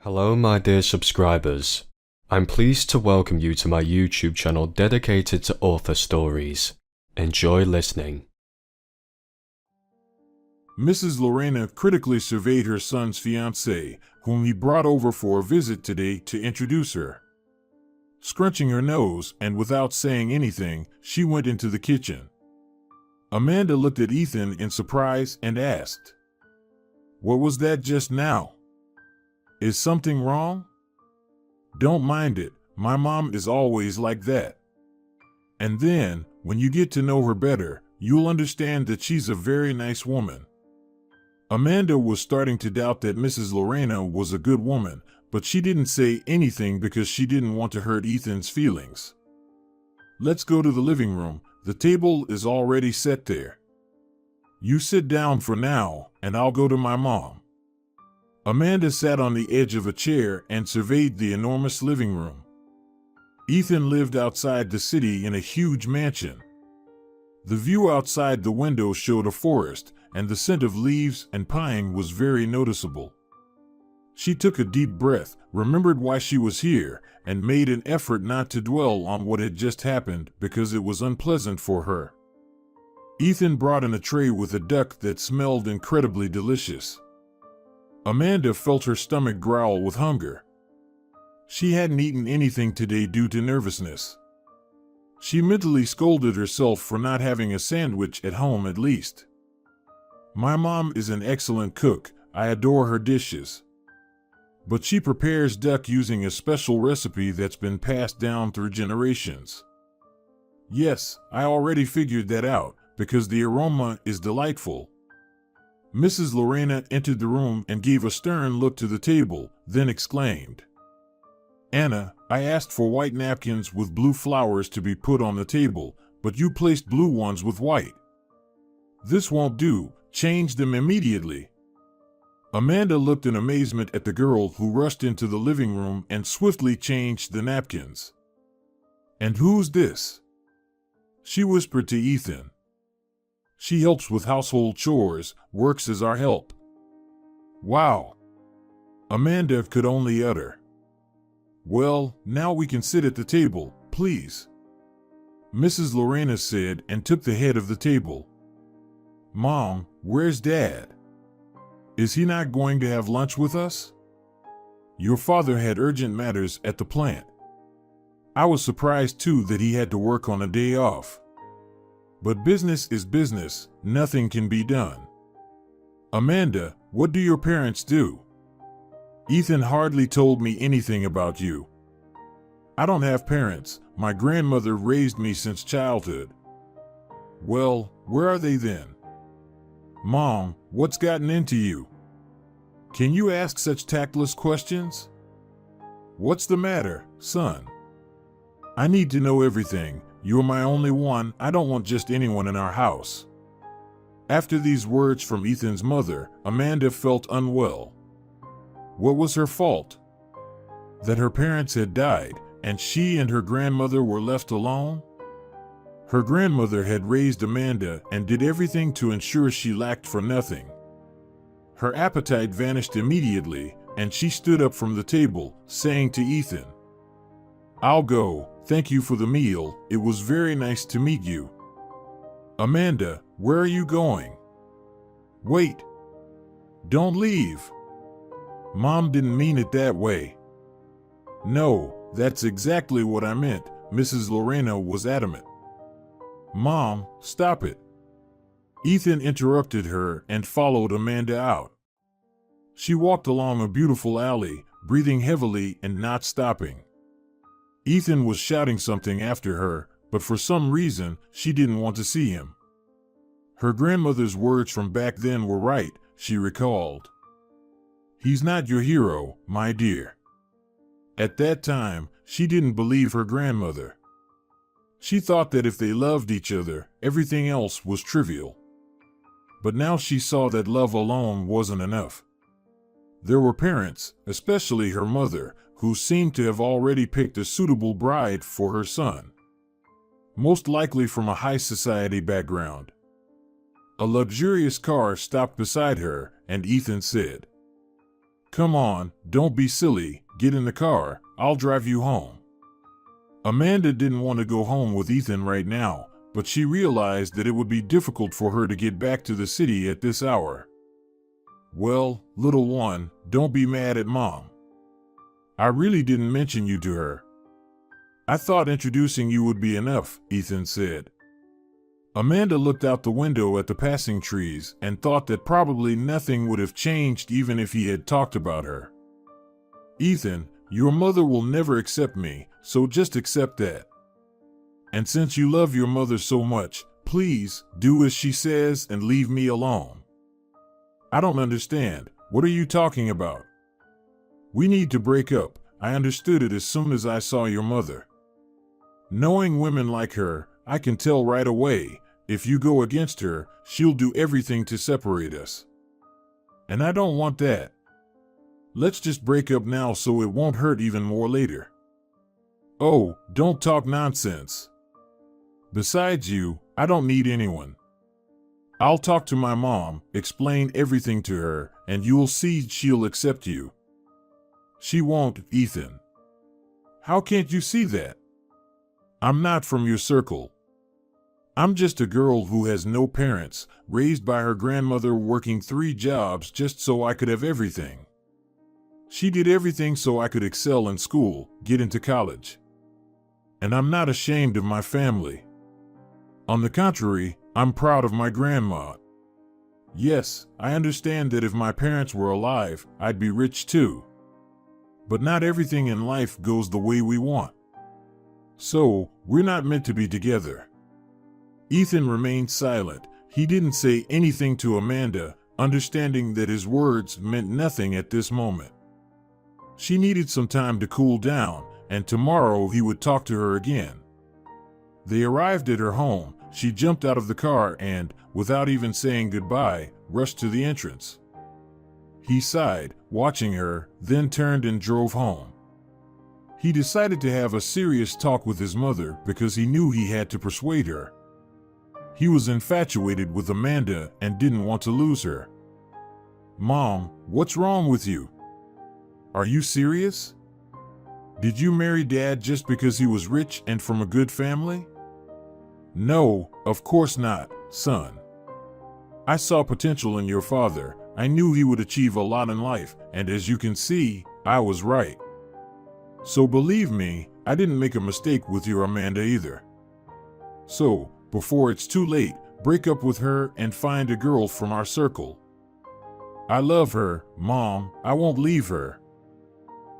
Hello my dear subscribers. I'm pleased to welcome you to my YouTube channel dedicated to author stories. Enjoy listening. Mrs. Lorena critically surveyed her son's fiancée, whom he brought over for a visit today to introduce her. Scrunching her nose, and without saying anything, she went into the kitchen. Amanda looked at Ethan in surprise and asked, "What was that just now? Is something wrong?" "Don't mind it, my mom is always like that. And then, when you get to know her better, you'll understand that she's a very nice woman." Amanda was starting to doubt that Mrs. Lorena was a good woman, but she didn't say anything because she didn't want to hurt Ethan's feelings. "Let's go to the living room, the table is already set there. You sit down for now, and I'll go to my mom." Amanda sat on the edge of a chair and surveyed the enormous living room. Ethan lived outside the city in a huge mansion. The view outside the window showed a forest, and the scent of leaves and pine was very noticeable. She took a deep breath, remembered why she was here, and made an effort not to dwell on what had just happened because it was unpleasant for her. Ethan brought in a tray with a duck that smelled incredibly delicious. Amanda felt her stomach growl with hunger. She hadn't eaten anything today due to nervousness. She mentally scolded herself for not having a sandwich at home at least. "My mom is an excellent cook, I adore her dishes. But she prepares duck using a special recipe that's been passed down through generations." "Yes, I already figured that out, because the aroma is delightful." Mrs. Lorena entered the room and gave a stern look to the table, then exclaimed, "Anna, I asked for white napkins with blue flowers to be put on the table, but you placed blue ones with white. This won't do, change them immediately." Amanda looked in amazement at the girl who rushed into the living room and swiftly changed the napkins. "And who's this?" she whispered to Ethan. "She helps with household chores, works as our help." "Wow." Amanda could only utter, "Well, now we can sit at the table, please," Mrs. Lorena said and took the head of the table. "Mom, where's Dad? Is he not going to have lunch with us? Your father had urgent matters at the plant. I was surprised too that he had to work on a day off. But business is business, nothing can be done." "Amanda, what do your parents do?" "Ethan hardly told me anything about you." "I don't have parents, my grandmother raised me since childhood." "Well, where are they then?" "Mom, what's gotten into you? Can you ask such tactless questions? What's the matter, son? I need to know everything. You're my only one, I don't want just anyone in our house." After these words from Ethan's mother, Amanda felt unwell. What was her fault? That her parents had died, and she and her grandmother were left alone? Her grandmother had raised Amanda and did everything to ensure she lacked for nothing. Her appetite vanished immediately, and she stood up from the table, saying to Ethan, "I'll go, thank you for the meal, it was very nice to meet you." "Amanda, where are you going?" "Wait. Don't leave." "Mom didn't mean it that way." "No, that's exactly what I meant," Mrs. Lorena was adamant. "Mom, stop it." Ethan interrupted her and followed Amanda out. She walked along a beautiful alley, breathing heavily and not stopping. Ethan was shouting something after her, but for some reason, she didn't want to see him. Her grandmother's words from back then were right, she recalled. "He's not your hero, my dear." At that time, she didn't believe her grandmother. She thought that if they loved each other, everything else was trivial. But now she saw that love alone wasn't enough. There were parents, especially her mother, who seemed to have already picked a suitable bride for her son. Most likely from a high society background. A luxurious car stopped beside her, and Ethan said, Come on, don't be silly, get in the car, I'll drive you home. Amanda didn't want to go home with Ethan right now, but she realized that it would be difficult for her to get back to the city at this hour. Well, little one, don't be mad at Mom. I really didn't mention you to her. I thought introducing you would be enough, Ethan said. Amanda looked out the window at the passing trees and thought that probably nothing would have changed even if he had talked about her. Ethan, your mother will never accept me, so just accept that. And since you love your mother so much, please do as she says and leave me alone. I don't understand. What are you talking about? We need to break up. I understood it as soon as I saw your mother. Knowing women like her, I can tell right away, if you go against her, she'll do everything to separate us. And I don't want that. Let's just break up now so it won't hurt even more later. Oh, don't talk nonsense. Besides you, I don't need anyone. I'll talk to my mom, explain everything to her, and you'll see she'll accept you. She won't, Ethan. How can't you see that? I'm not from your circle. I'm just a girl who has no parents, raised by her grandmother working 3 jobs just so I could have everything. She did everything so I could excel in school, get into college. And I'm not ashamed of my family. On the contrary, I'm proud of my grandma. Yes, I understand that if my parents were alive, I'd be rich too. But not everything in life goes the way we want. So, we're not meant to be together. Ethan remained silent. He didn't say anything to Amanda, understanding that his words meant nothing at this moment. She needed some time to cool down, and tomorrow he would talk to her again. They arrived at her home. She jumped out of the car and, without even saying goodbye, rushed to the entrance. He sighed, watching her, then turned and drove home. He decided to have a serious talk with his mother because he knew he had to persuade her. He was infatuated with Amanda and didn't want to lose her. Mom, what's wrong with you? Are you serious? Did you marry Dad just because he was rich and from a good family? No, of course not, son. I saw potential in your father. I knew he would achieve a lot in life, and as you can see, I was right. So believe me, I didn't make a mistake with your Amanda either. So, before it's too late, break up with her and find a girl from our circle. I love her, Mom. I won't leave her.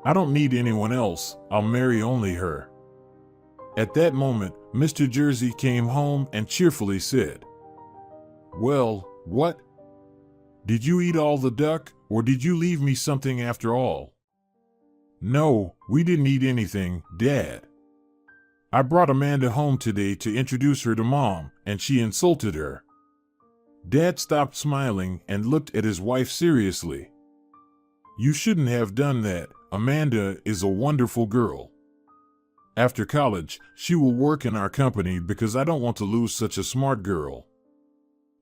I don't need anyone else. I'll marry only her. At that moment, Mr. Jersey came home and cheerfully said, Well, what? Did you eat all the duck, or did you leave me something after all? No, we didn't eat anything, Dad. I brought Amanda home today to introduce her to Mom, and she insulted her. Dad stopped smiling and looked at his wife seriously. You shouldn't have done that. Amanda is a wonderful girl. After college, she will work in our company because I don't want to lose such a smart girl.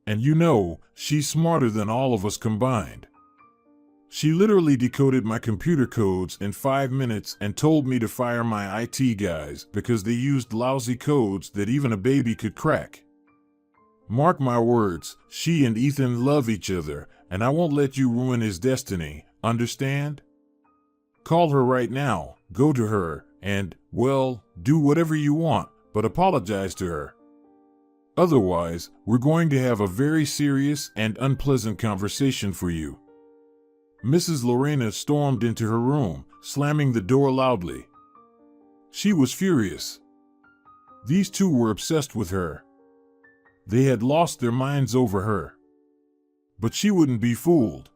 And you know, she's smarter than all of us combined. She literally decoded my computer codes in 5 minutes and told me to fire my IT guys because they used lousy codes that even a baby could crack. Mark my words, she and Ethan love each other, and I won't let you ruin his destiny, understand? Call her right now, go to her, and, well, do whatever you want, but apologize to her. Otherwise, we're going to have a very serious and unpleasant conversation for you. Mrs. Lorena stormed into her room, slamming the door loudly. She was furious. These two were obsessed with her. They had lost their minds over her. But she wouldn't be fooled.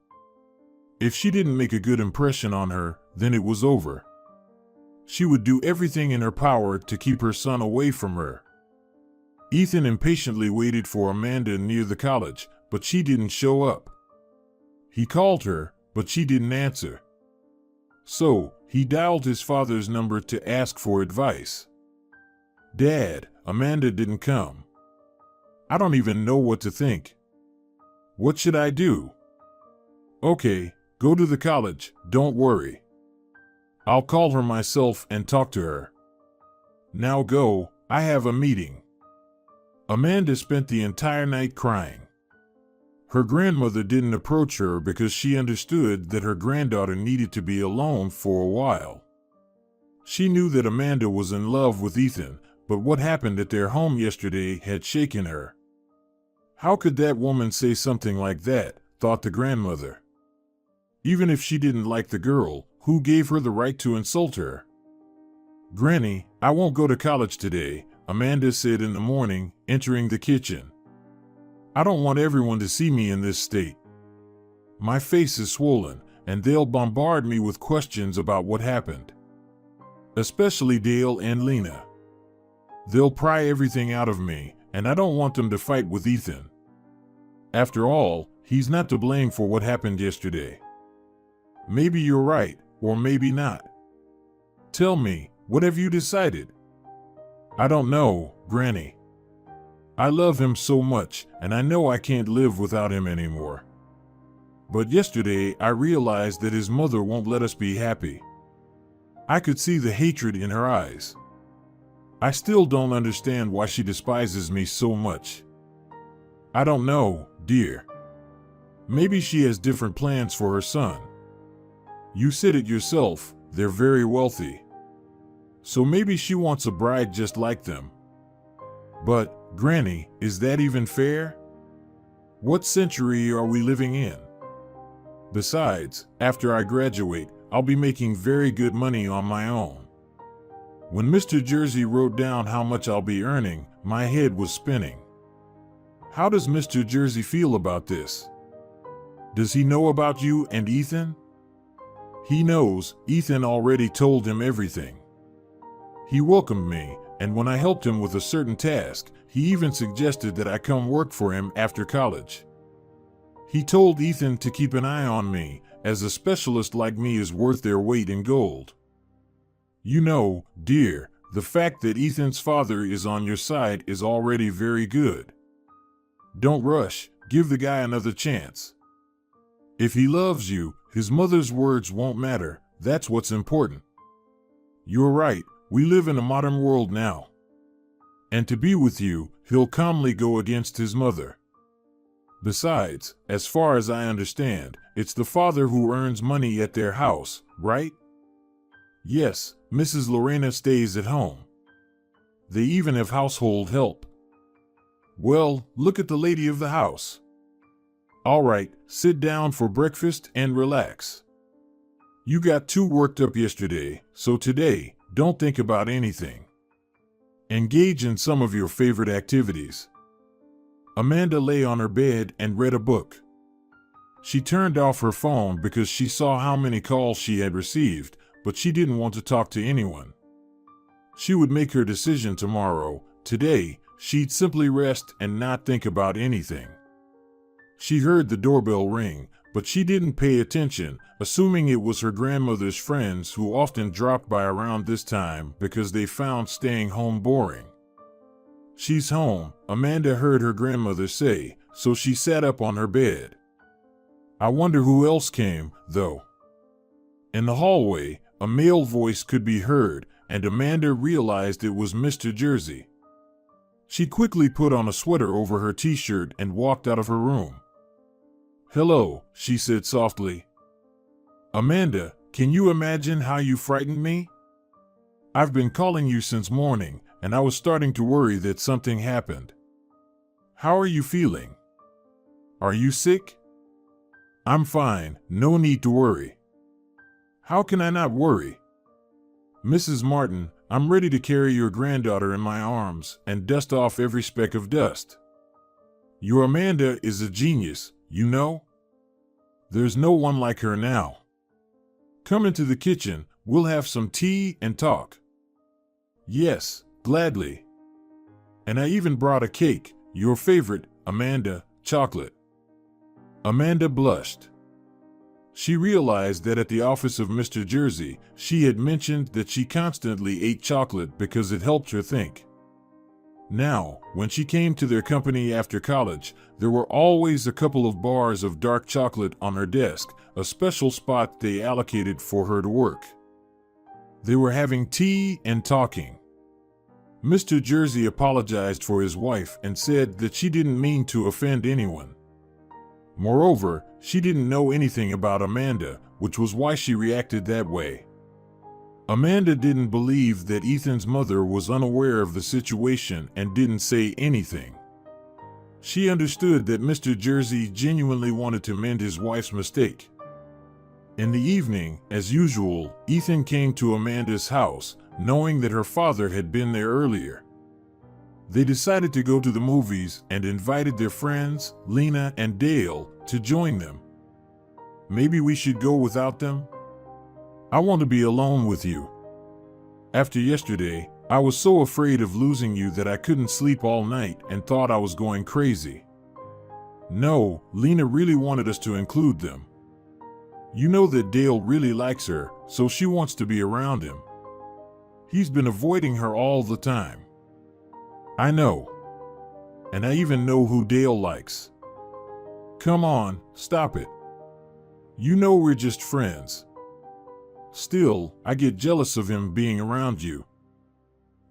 If she didn't make a good impression on her, then it was over. She would do everything in her power to keep her son away from her. Ethan impatiently waited for Amanda near the college, but she didn't show up. He called her, but she didn't answer. So, he dialed his father's number to ask for advice. Dad, Amanda didn't come. I don't even know what to think. What should I do? Okay, Go to the college, don't worry. I'll call her myself and talk to her. Now go, I have a meeting. Amanda spent the entire night crying. Her grandmother didn't approach her because she understood that her granddaughter needed to be alone for a while. She knew that Amanda was in love with Ethan, but what happened at their home yesterday had shaken her. How could that woman say something like that, thought the grandmother. Even if she didn't like the girl, who gave her the right to insult her? Granny, I won't go to college today, Amanda said in the morning, entering the kitchen. I don't want everyone to see me in this state. My face is swollen, and they'll bombard me with questions about what happened. Especially Dale and Lena. They'll pry everything out of me, and I don't want them to fight with Ethan. After all, he's not to blame for what happened yesterday. Maybe you're right, or maybe not. Tell me, what have you decided? I don't know, Granny. I love him so much, and I know I can't live without him anymore. But yesterday I realized that his mother won't let us be happy. I could see the hatred in her eyes. I still don't understand why she despises me so much. I don't know, dear. Maybe she has different plans for her son. You said it yourself, they're very wealthy. So maybe she wants a bride just like them. But, Granny, is that even fair? What century are we living in? Besides, after I graduate, I'll be making very good money on my own. When Mr. Jersey wrote down how much I'll be earning, my head was spinning. How does Mr. Jersey feel about this? Does he know about you and Ethan? He knows. Ethan already told him everything. He welcomed me, and when I helped him with a certain task, he even suggested that I come work for him after college. He told Ethan to keep an eye on me, as a specialist like me is worth their weight in gold. You know, dear, the fact that Ethan's father is on your side is already very good. Don't rush, give the guy another chance. If he loves you, his mother's words won't matter, that's what's important. You're right, we live in a modern world now. And to be with you, he'll calmly go against his mother. Besides, as far as I understand, it's the father who earns money at their house, right? Yes, Mrs. Lorena stays at home. They even have household help. Well, look at the lady of the house. All right, sit down for breakfast and relax. You got too worked up yesterday, so today, don't think about anything. Engage in some of your favorite activities. Amanda lay on her bed and read a book. She turned off her phone because she saw how many calls she had received, but she didn't want to talk to anyone. She would make her decision tomorrow. Today, she'd simply rest and not think about anything. She heard the doorbell ring, but she didn't pay attention, assuming it was her grandmother's friends who often dropped by around this time because they found staying home boring. She's home, Amanda heard her grandmother say, so she sat up on her bed. I wonder who else came, though. In the hallway, a male voice could be heard, and Amanda realized it was Mr. Jersey. She quickly put on a sweater over her t-shirt and walked out of her room. Hello, she said softly. Amanda, can you imagine how you frightened me? I've been calling you since morning, and I was starting to worry that something happened. How are you feeling? Are you sick? I'm fine, no need to worry. How can I not worry? Mrs. Martin, I'm ready to carry your granddaughter in my arms and dust off every speck of dust. Your Amanda is a genius, you know? There's no one like her now. Come into the kitchen, we'll have some tea and talk. Yes, gladly. And I even brought a cake, your favorite, Amanda, chocolate. Amanda blushed. She realized that at the office of Mr. Jersey, she had mentioned that she constantly ate chocolate because it helped her think. Now, when she came to their company after college, there were always a couple of bars of dark chocolate on her desk, a special spot they allocated for her to work. They were having tea and talking. Mr. Jersey apologized for his wife and said that she didn't mean to offend anyone. Moreover, she didn't know anything about Amanda, which was why she reacted that way. Amanda didn't believe that Ethan's mother was unaware of the situation and didn't say anything. She understood that Mr. Jersey genuinely wanted to mend his wife's mistake. In the evening, as usual, Ethan came to Amanda's house, knowing that her father had been there earlier. They decided to go to the movies and invited their friends, Lena and Dale, to join them. Maybe we should go without them? I want to be alone with you. After yesterday, I was so afraid of losing you that I couldn't sleep all night and thought I was going crazy. No, Lena really wanted us to include them. You know that Dale really likes her, so she wants to be around him. He's been avoiding her all the time. I know. And I even know who Dale likes. Come on, stop it. You know we're just friends. Still, I get jealous of him being around you.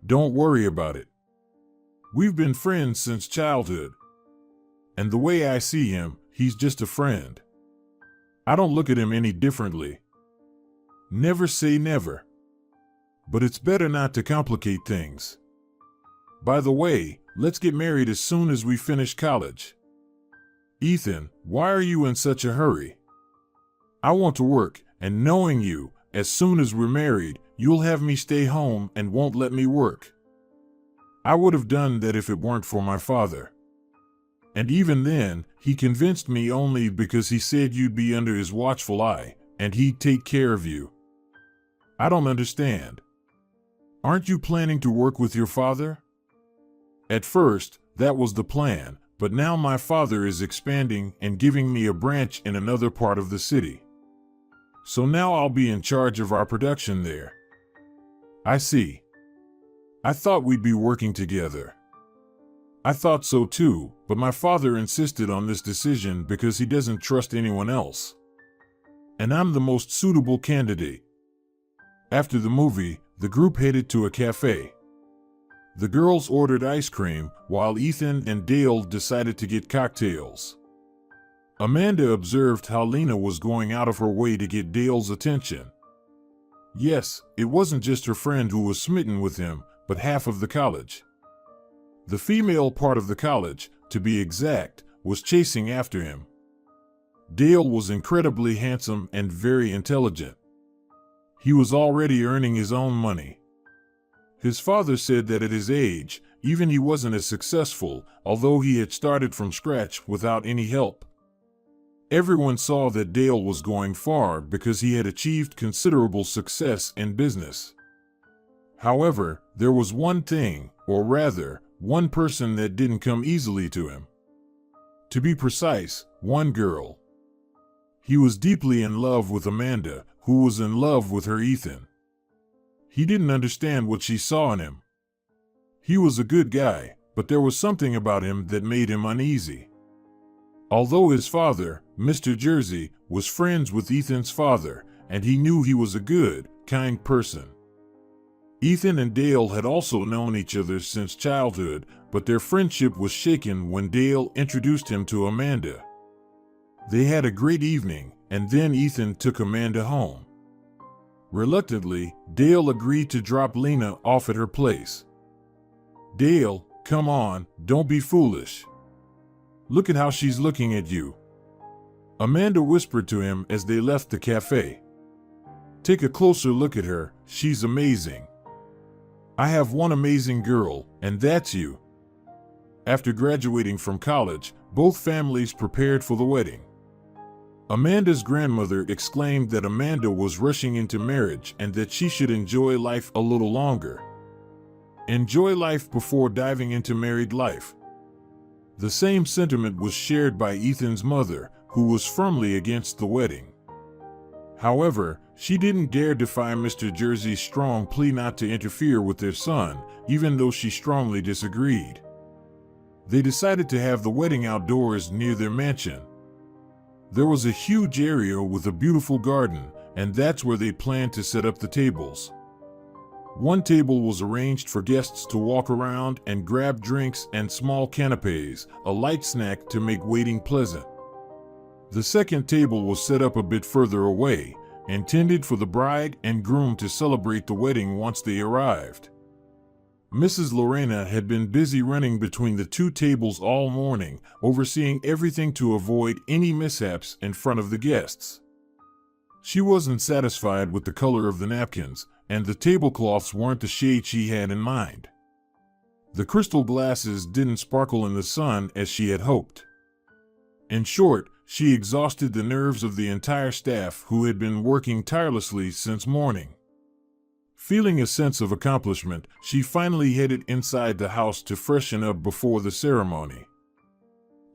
Don't worry about it. We've been friends since childhood. And the way I see him, he's just a friend. I don't look at him any differently. Never say never. But it's better not to complicate things. By the way, let's get married as soon as we finish college. Ethan, why are you in such a hurry? I want to work, and knowing you, as soon as we're married, you'll have me stay home and won't let me work. I would have done that if it weren't for my father. And even then, he convinced me only because he said you'd be under his watchful eye, and he'd take care of you. I don't understand. Aren't you planning to work with your father? At first, that was the plan, but now my father is expanding and giving me a branch in another part of the city. So now I'll be in charge of our production there. I see. I thought we'd be working together. I thought so too, but my father insisted on this decision because he doesn't trust anyone else. And I'm the most suitable candidate. After the movie, the group headed to a cafe. The girls ordered ice cream, while Ethan and Dale decided to get cocktails. Amanda observed how Lena was going out of her way to get Dale's attention. Yes, it wasn't just her friend who was smitten with him, but half of the college. The female part of the college, to be exact, was chasing after him. Dale was incredibly handsome and very intelligent. He was already earning his own money. His father said that at his age, even he wasn't as successful, although he had started from scratch without any help. Everyone saw that Dale was going far because he had achieved considerable success in business. However, there was one thing, or rather, one person that didn't come easily to him. To be precise, one girl. He was deeply in love with Amanda, who was in love with her Ethan. He didn't understand what she saw in him. He was a good guy, but there was something about him that made him uneasy. Although his father, Mr. Jersey, was friends with Ethan's father, and he knew he was a good, kind person. Ethan and Dale had also known each other since childhood, but their friendship was shaken when Dale introduced him to Amanda. They had a great evening, and then Ethan took Amanda home. Reluctantly, Dale agreed to drop Lena off at her place. Dale, come on, don't be foolish. Look at how she's looking at you. Amanda whispered to him as they left the cafe. Take a closer look at her, she's amazing. I have one amazing girl, and that's you. After graduating from college, both families prepared for the wedding. Amanda's grandmother exclaimed that Amanda was rushing into marriage and that she should enjoy life a little longer. Enjoy life before diving into married life. The same sentiment was shared by Ethan's mother, who was firmly against the wedding. However, She didn't dare defy Mr. Jersey's strong plea not to interfere with their son, even though she strongly disagreed. They decided to have the wedding outdoors near their mansion. There was a huge area with a beautiful garden, and that's where they planned to set up the tables. One table was arranged for guests to walk around and grab drinks and small canapes, a light snack to make waiting pleasant. The second table was set up a bit further away, intended for the bride and groom to celebrate the wedding once they arrived. Mrs. Lorena had been busy running between the two tables all morning, overseeing everything to avoid any mishaps in front of the guests. She wasn't satisfied with the color of the napkins, and the tablecloths weren't the shade she had in mind. The crystal glasses didn't sparkle in the sun as she had hoped. In short, she exhausted the nerves of the entire staff who had been working tirelessly since morning. Feeling a sense of accomplishment, she finally headed inside the house to freshen up before the ceremony.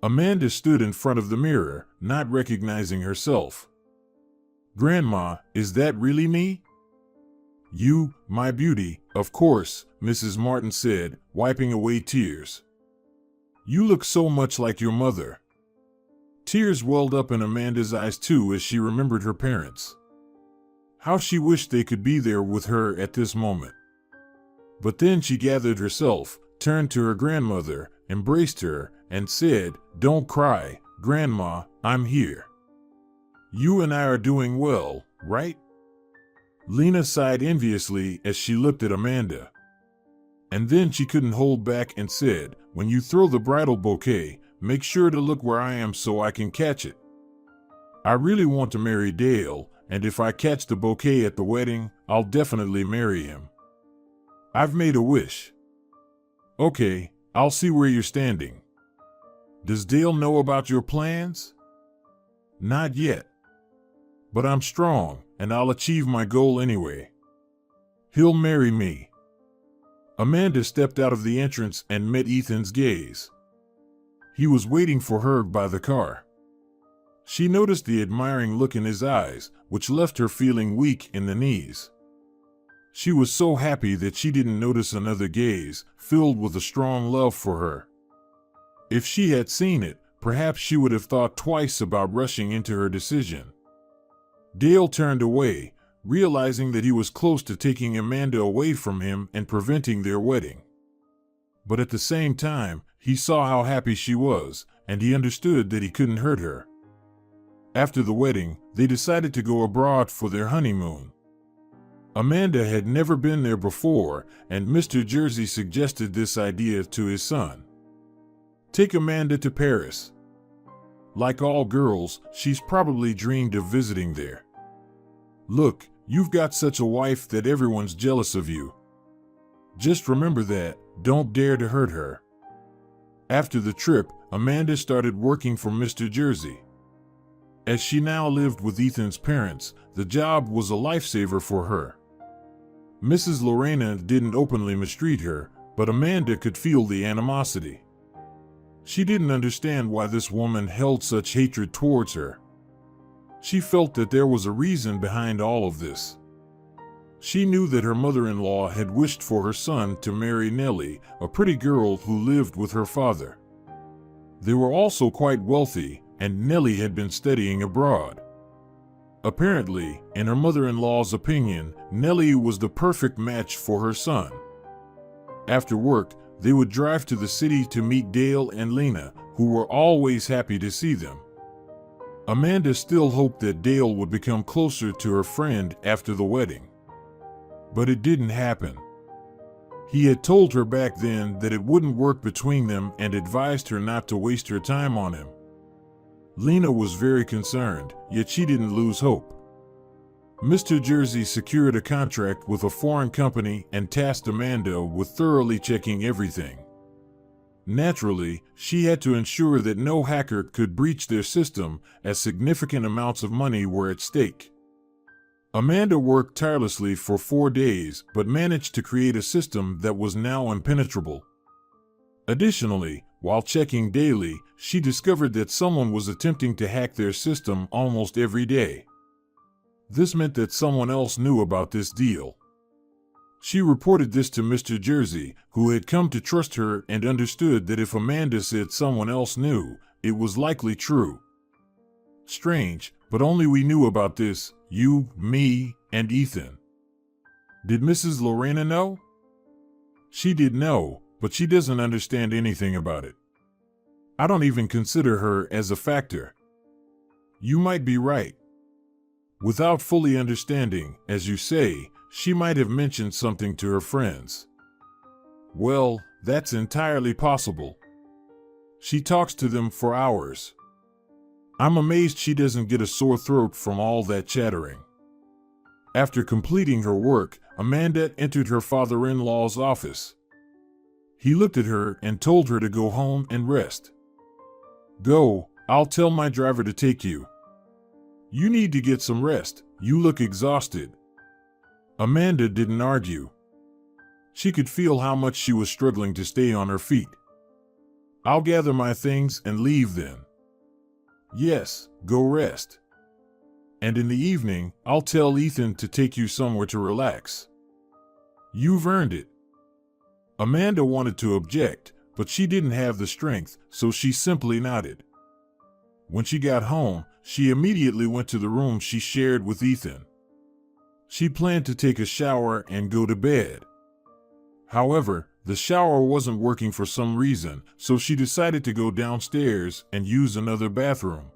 Amanda stood in front of the mirror, not recognizing herself. "Grandma, is that really me?" "You, my beauty, of course," Mrs. Martin said, wiping away tears. "You look so much like your mother." Tears welled up in Amanda's eyes too as she remembered her parents. How she wished they could be there with her at this moment. But then she gathered herself, turned to her grandmother, embraced her, and said, "Don't cry, Grandma, I'm here. You and I are doing well, right?" Lena sighed enviously as she looked at Amanda. And then she couldn't hold back and said, "When you throw the bridal bouquet, make sure to look where I am so I can catch it. I really want to marry Dale, and if I catch the bouquet at the wedding, I'll definitely marry him. I've made a wish." "Okay, I'll see where you're standing." "Does Dale know about your plans?" "Not yet. But I'm strong, and I'll achieve my goal anyway. He'll marry me." Amanda stepped out of the entrance and met Ethan's gaze. He was waiting for her by the car. She noticed the admiring look in his eyes, which left her feeling weak in the knees. She was so happy that she didn't notice another gaze, filled with a strong love for her. If she had seen it, perhaps she would have thought twice about rushing into her decision. Dale turned away, realizing that he was close to taking Amanda away from him and preventing their wedding. But at the same time, he saw how happy she was, and he understood that he couldn't hurt her. After the wedding, they decided to go abroad for their honeymoon. Amanda had never been there before, and Mr. Jersey suggested this idea to his son. "Take Amanda to Paris. Like all girls, she's probably dreamed of visiting there. Look, you've got such a wife that everyone's jealous of you. Just remember that, don't dare to hurt her." After the trip, Amanda started working for Mr. Jersey. As she now lived with Ethan's parents, the job was a lifesaver for her. Mrs. Lorena didn't openly mistreat her, but Amanda could feel the animosity. She didn't understand why this woman held such hatred towards her. She felt that there was a reason behind all of this. She knew that her mother-in-law had wished for her son to marry Nellie, a pretty girl who lived with her father. They were also quite wealthy, and Nellie had been studying abroad. Apparently, in her mother-in-law's opinion, Nellie was the perfect match for her son. After work, they would drive to the city to meet Dale and Lena, who were always happy to see them. Amanda still hoped that Dale would become closer to her friend after the wedding. But it didn't happen. He had told her back then that it wouldn't work between them and advised her not to waste her time on him. Lena was very concerned, yet she didn't lose hope. Mr. Jersey secured a contract with a foreign company and tasked Amanda with thoroughly checking everything. Naturally, she had to ensure that no hacker could breach their system, as significant amounts of money were at stake. Amanda worked tirelessly for 4 days, but managed to create a system that was now impenetrable. Additionally, while checking daily, she discovered that someone was attempting to hack their system almost every day. This meant that someone else knew about this deal. She reported this to Mr. Jersey, who had come to trust her and understood that if Amanda said someone else knew, it was likely true. Strange, but only we knew about this, you, me, and Ethan. Did Mrs. Lorena know? She did know, but she doesn't understand anything about it. I don't even consider her as a factor. You might be right. Without fully understanding, as you say, she might have mentioned something to her friends. Well, that's entirely possible. She talks to them for hours. I'm amazed she doesn't get a sore throat from all that chattering. After completing her work, Amanda entered her father-in-law's office. He looked at her and told her to go home and rest. Go, I'll tell my driver to take you. You need to get some rest, you look exhausted. Amanda didn't argue. She could feel how much she was struggling to stay on her feet. I'll gather my things and leave then. Yes, go rest. And in the evening, I'll tell Ethan to take you somewhere to relax. You've earned it. Amanda wanted to object, but she didn't have the strength, so she simply nodded. When she got home, she immediately went to the room she shared with Ethan. She planned to take a shower and go to bed. However, the shower wasn't working for some reason, so she decided to go downstairs and use another bathroom.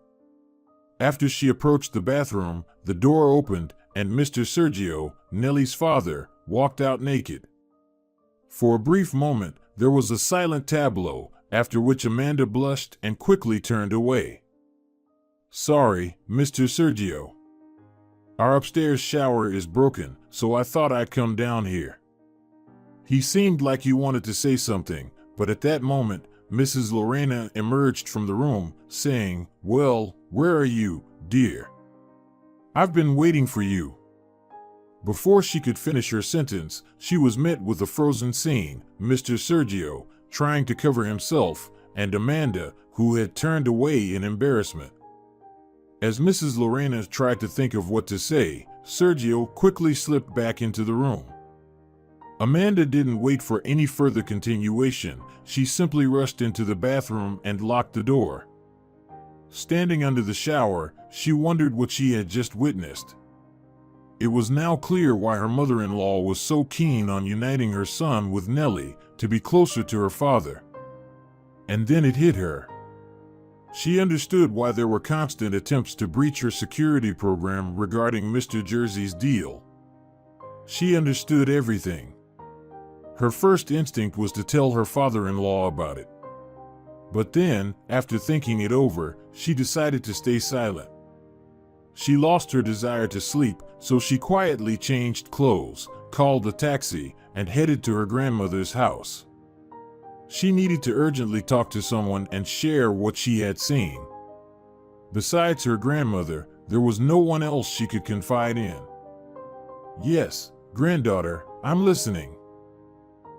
After she approached the bathroom, the door opened and Mr. Sergio, Nellie's father, walked out naked. For a brief moment, there was a silent tableau, after which Amanda blushed and quickly turned away. Sorry, Mr. Sergio. Our upstairs shower is broken, so I thought I'd come down here. He seemed like he wanted to say something, but at that moment, Mrs. Lorena emerged from the room, saying, Well, where are you, dear? I've been waiting for you. Before she could finish her sentence, she was met with a frozen scene, Mr. Sergio, trying to cover himself, and Amanda, who had turned away in embarrassment. As Mrs. Lorena tried to think of what to say, Sergio quickly slipped back into the room. Amanda didn't wait for any further continuation. She simply rushed into the bathroom and locked the door. Standing under the shower, she wondered what she had just witnessed. It was now clear why her mother-in-law was so keen on uniting her son with Nellie to be closer to her father. And then it hit her. She understood why there were constant attempts to breach her security program regarding Mr. Jersey's deal. She understood everything. Her first instinct was to tell her father-in-law about it. But then, after thinking it over, she decided to stay silent. She lost her desire to sleep, so she quietly changed clothes, called a taxi, and headed to her grandmother's house. She needed to urgently talk to someone and share what she had seen. Besides her grandmother, there was no one else she could confide in. Yes, granddaughter, I'm listening.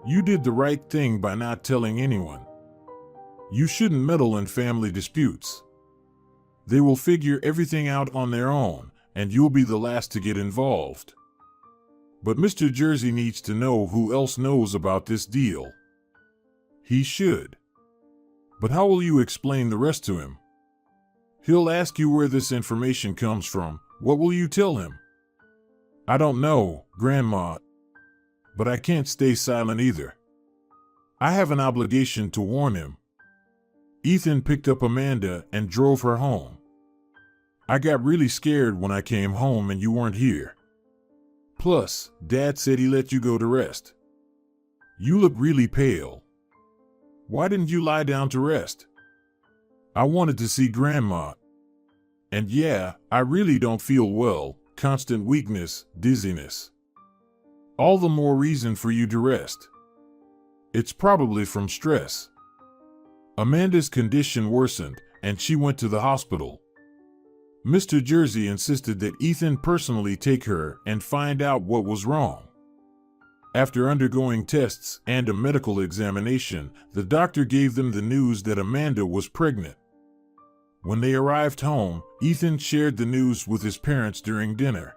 You did the right thing by not telling anyone. You shouldn't meddle in family disputes. They will figure everything out on their own, and you'll be the last to get involved. But Mr. Jersey needs to know who else knows about this deal. He should. But how will you explain the rest to him? He'll ask you where this information comes from. What will you tell him? I don't know, Grandma. But I can't stay silent either. I have an obligation to warn him. Ethan picked up Amanda and drove her home. I got really scared when I came home and you weren't here. Plus, Dad said he let you go to rest. You look really pale. Why didn't you lie down to rest? I wanted to see Grandma. And yeah, I really don't feel well, constant weakness, dizziness. All the more reason for you to rest. It's probably from stress. Amanda's condition worsened, and she went to the hospital. Mr. Jersey insisted that Ethan personally take her and find out what was wrong. After undergoing tests and a medical examination, the doctor gave them the news that Amanda was pregnant. When they arrived home, Ethan shared the news with his parents during dinner.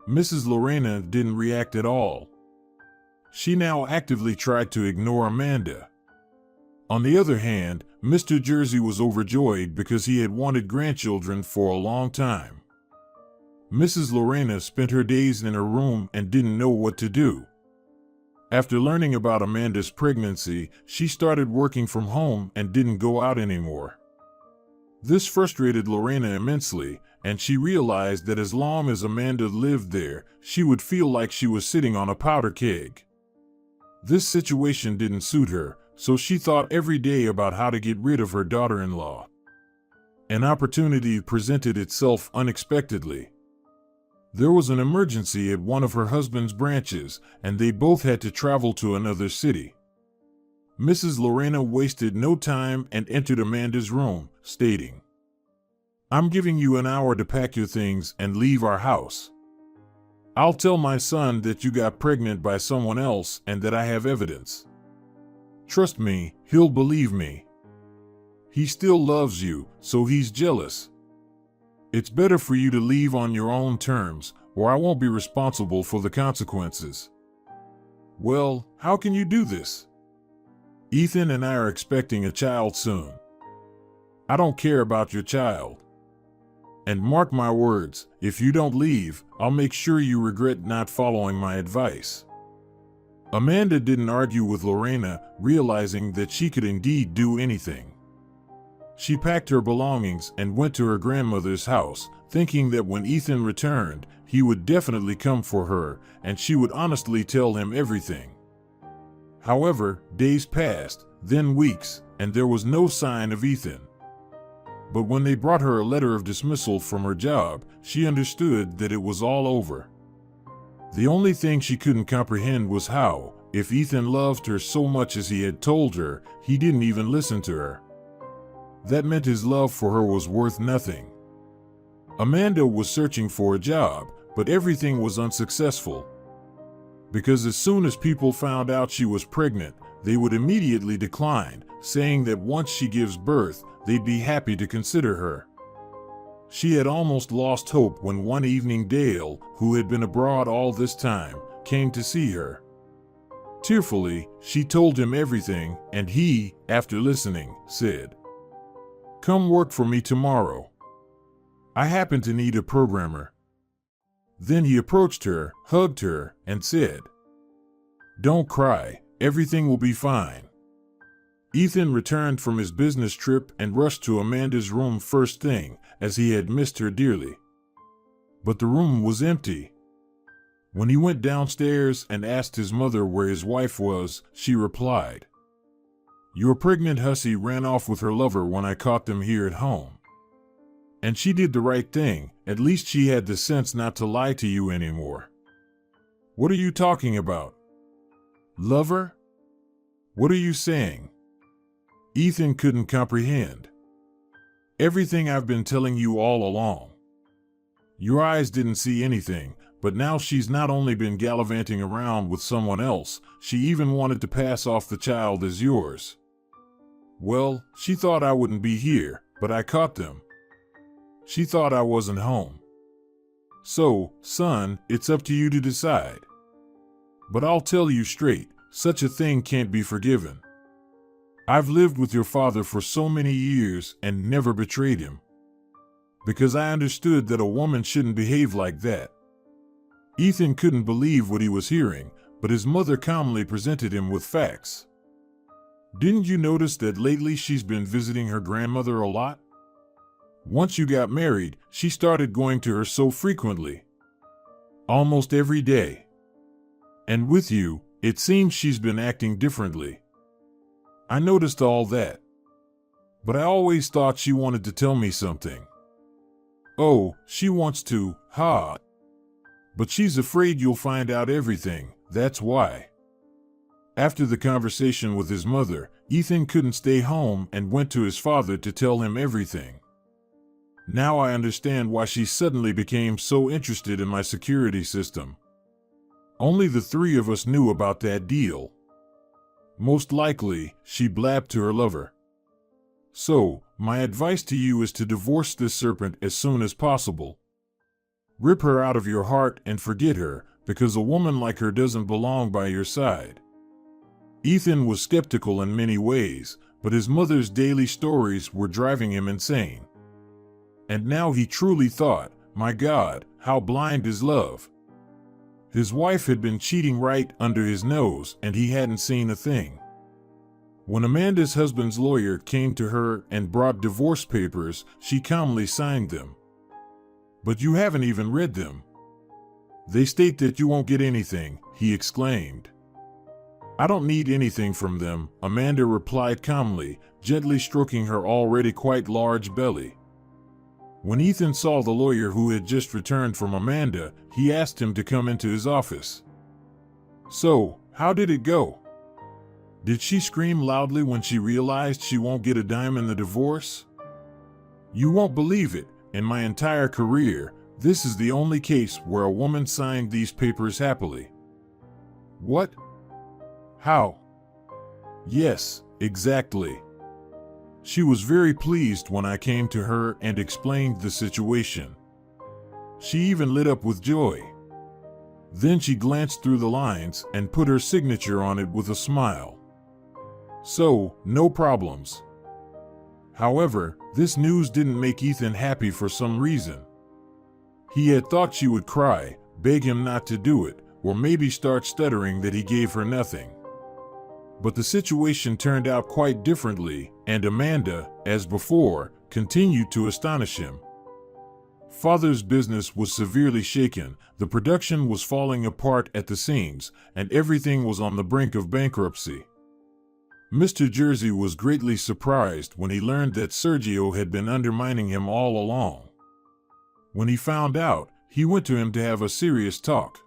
Mrs. Lorena didn't react at all. She now actively tried to ignore Amanda. On the other hand, Mr. Jersey was overjoyed because he had wanted grandchildren for a long time. Mrs. Lorena spent her days in her room and didn't know what to do. After learning about Amanda's pregnancy, she started working from home and didn't go out anymore. This frustrated Lorena immensely, and she realized that as long as Amanda lived there, she would feel like she was sitting on a powder keg. This situation didn't suit her, so she thought every day about how to get rid of her daughter-in-law. An opportunity presented itself unexpectedly. There was an emergency at one of her husband's branches, and they both had to travel to another city. Mrs. Lorena wasted no time and entered Amanda's room, stating, "I'm giving you an hour to pack your things and leave our house. I'll tell my son that you got pregnant by someone else and that I have evidence. Trust me, he'll believe me. He still loves you, so he's jealous. It's better for you to leave on your own terms, or I won't be responsible for the consequences." "Well, how can you do this? Ethan and I are expecting a child soon. I don't care about your child. And mark my words, if you don't leave, I'll make sure you regret not following my advice." Amanda didn't argue with Lorena, realizing that she could indeed do anything. She packed her belongings and went to her grandmother's house, thinking that when Ethan returned, he would definitely come for her, and she would honestly tell him everything. However, days passed, then weeks, and there was no sign of Ethan. But when they brought her a letter of dismissal from her job, she understood that it was all over. The only thing she couldn't comprehend was how, if Ethan loved her so much as he had told her, he didn't even listen to her. That meant his love for her was worth nothing. Amanda was searching for a job, but everything was unsuccessful. Because as soon as people found out she was pregnant, they would immediately decline, saying that once she gives birth, they'd be happy to consider her. She had almost lost hope when one evening Dale, who had been abroad all this time, came to see her. Tearfully, she told him everything, and he, after listening, said, "Come work for me tomorrow. I happen to need a programmer." Then he approached her, hugged her, and said, "Don't cry, everything will be fine." Ethan returned from his business trip and rushed to Amanda's room first thing, as he had missed her dearly. But the room was empty. When he went downstairs and asked his mother where his wife was, she replied, "Your pregnant hussy ran off with her lover when I caught them here at home. And she did the right thing, at least she had the sense not to lie to you anymore." "What are you talking about? Lover? What are you saying?" Ethan couldn't comprehend. "Everything I've been telling you all along. Your eyes didn't see anything, but now she's not only been gallivanting around with someone else, she even wanted to pass off the child as yours. Well, she thought I wouldn't be here, but I caught them. She thought I wasn't home. So, son, it's up to you to decide. But I'll tell you straight, such a thing can't be forgiven. I've lived with your father for so many years and never betrayed him. Because I understood that a woman shouldn't behave like that." Ethan couldn't believe what he was hearing, but his mother calmly presented him with facts. "Didn't you notice that lately she's been visiting her grandmother a lot? Once you got married, she started going to her so frequently. Almost every day. And with you, it seems she's been acting differently. I noticed all that. But I always thought she wanted to tell me something. Oh, she wants to, ha. But she's afraid you'll find out everything, that's why." After the conversation with his mother, Ethan couldn't stay home and went to his father to tell him everything. "Now I understand why she suddenly became so interested in my security system. Only the three of us knew about that deal. Most likely, she blabbed to her lover. So, my advice to you is to divorce this serpent as soon as possible. Rip her out of your heart and forget her, because a woman like her doesn't belong by your side. Ethan was skeptical in many ways, but his mother's daily stories were driving him insane. And now he truly thought, my God, how blind is love? His wife had been cheating right under his nose, and he hadn't seen a thing. When Amanda's husband's lawyer came to her and brought divorce papers, she calmly signed them. But you haven't even read them. They state that you won't get anything, he exclaimed. I don't need anything from them, Amanda replied calmly, gently stroking her already quite large belly. When Ethan saw the lawyer who had just returned from Amanda, he asked him to come into his office. So, how did it go? Did she scream loudly when she realized she won't get a dime in the divorce? You won't believe it, in my entire career, this is the only case where a woman signed these papers happily. What? How? Yes, exactly. She was very pleased when I came to her and explained the situation. She even lit up with joy. Then she glanced through the lines and put her signature on it with a smile. So, no problems. However, this news didn't make Ethan happy for some reason. He had thought she would cry, beg him not to do it, or maybe start stuttering that he gave her nothing. But the situation turned out quite differently, and Amanda, as before, continued to astonish him. Father's business was severely shaken, the production was falling apart at the seams, and everything was on the brink of bankruptcy. Mr. Jersey was greatly surprised when he learned that Sergio had been undermining him all along. When he found out, he went to him to have a serious talk.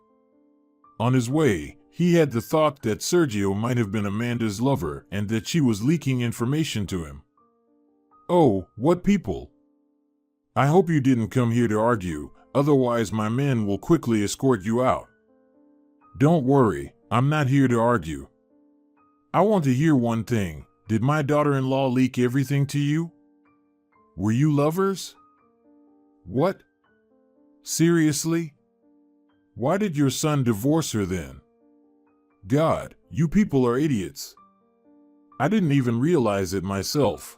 On his way, he had the thought that Sergio might have been Amanda's lover and that she was leaking information to him. Oh, what people! I hope you didn't come here to argue, otherwise my men will quickly escort you out. Don't worry, I'm not here to argue. I want to hear one thing. Did my daughter-in-law leak everything to you? Were you lovers? What? Seriously? Why did your son divorce her then? God, you people are idiots. I didn't even realize it myself.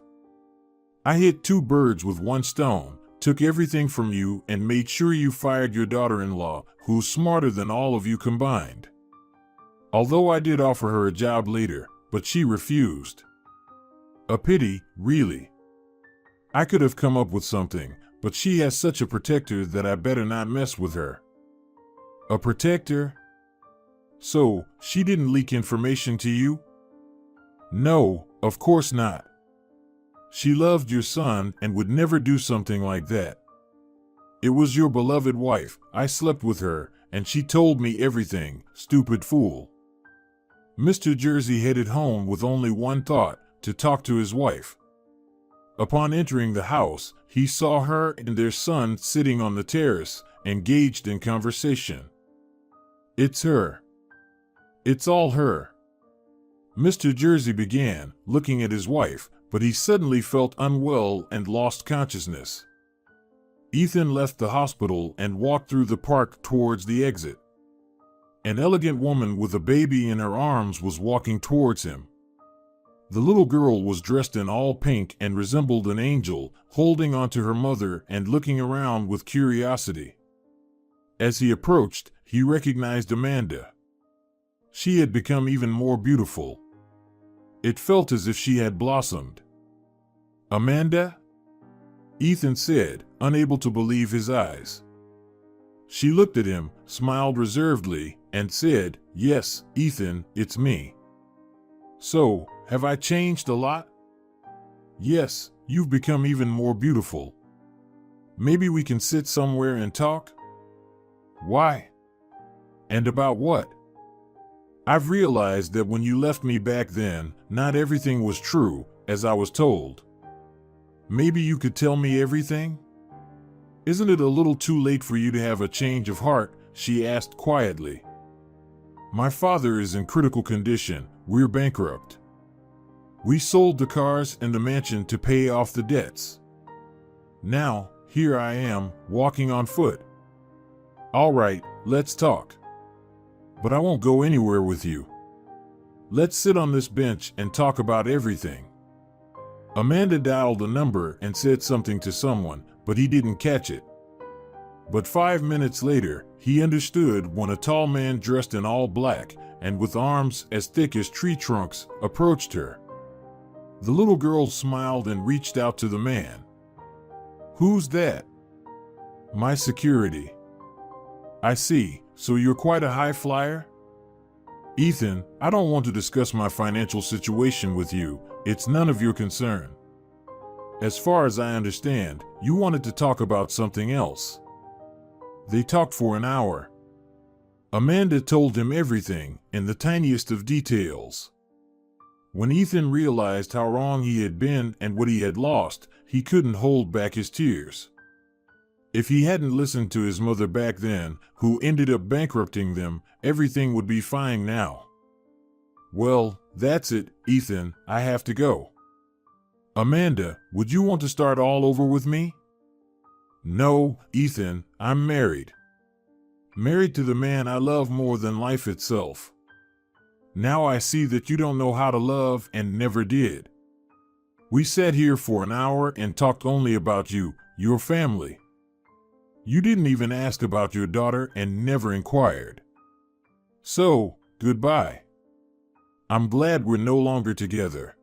I hit two birds with one stone, took everything from you and made sure you fired your daughter-in-law, who's smarter than all of you combined. Although I did offer her a job later, but she refused. A pity, really. I could have come up with something, but she has such a protector that I better not mess with her. A protector? So, she didn't leak information to you? No, of course not. She loved your son and would never do something like that. It was your beloved wife, I slept with her, and she told me everything, stupid fool. Mr. Jersey headed home with only one thought, to talk to his wife. Upon entering the house, he saw her and their son sitting on the terrace, engaged in conversation. It's her. It's all her. Mr. Jersey began, looking at his wife, but he suddenly felt unwell and lost consciousness. Ethan left the hospital and walked through the park towards the exit. An elegant woman with a baby in her arms was walking towards him. The little girl was dressed in all pink and resembled an angel, holding onto her mother and looking around with curiosity. As he approached, he recognized Amanda. She had become even more beautiful. It felt as if she had blossomed. Amanda? Ethan said, unable to believe his eyes. She looked at him, smiled reservedly, and said, Yes, Ethan, it's me. So, have I changed a lot? Yes, you've become even more beautiful. Maybe we can sit somewhere and talk? Why? And about what? I've realized that when you left me back then, not everything was true, as I was told. Maybe you could tell me everything? Isn't it a little too late for you to have a change of heart? She asked quietly. My father is in critical condition. We're bankrupt. We sold the cars and the mansion to pay off the debts. Now, here I am, walking on foot. All right, let's talk. But I won't go anywhere with you. Let's sit on this bench and talk about everything. Amanda dialed a number and said something to someone, but he didn't catch it. But 5 minutes later, he understood when a tall man dressed in all black and with arms as thick as tree trunks approached her. The little girl smiled and reached out to the man. "Who's that?" "My security." "I see, so you're quite a high flyer?" "Ethan, I don't want to discuss my financial situation with you. It's none of your concern. As far as I understand, you wanted to talk about something else." They talked for an hour. Amanda told him everything, in the tiniest of details. When Ethan realized how wrong he had been and what he had lost, he couldn't hold back his tears. If he hadn't listened to his mother back then, who ended up bankrupting them, everything would be fine now. "Well, that's it, Ethan, I have to go." "Amanda, would you want to start all over with me?" "No, Ethan, I'm married. Married to the man I love more than life itself. Now I see that you don't know how to love and never did. We sat here for an hour and talked only about you, your family. You didn't even ask about your daughter and never inquired. So, goodbye. I'm glad we're no longer together."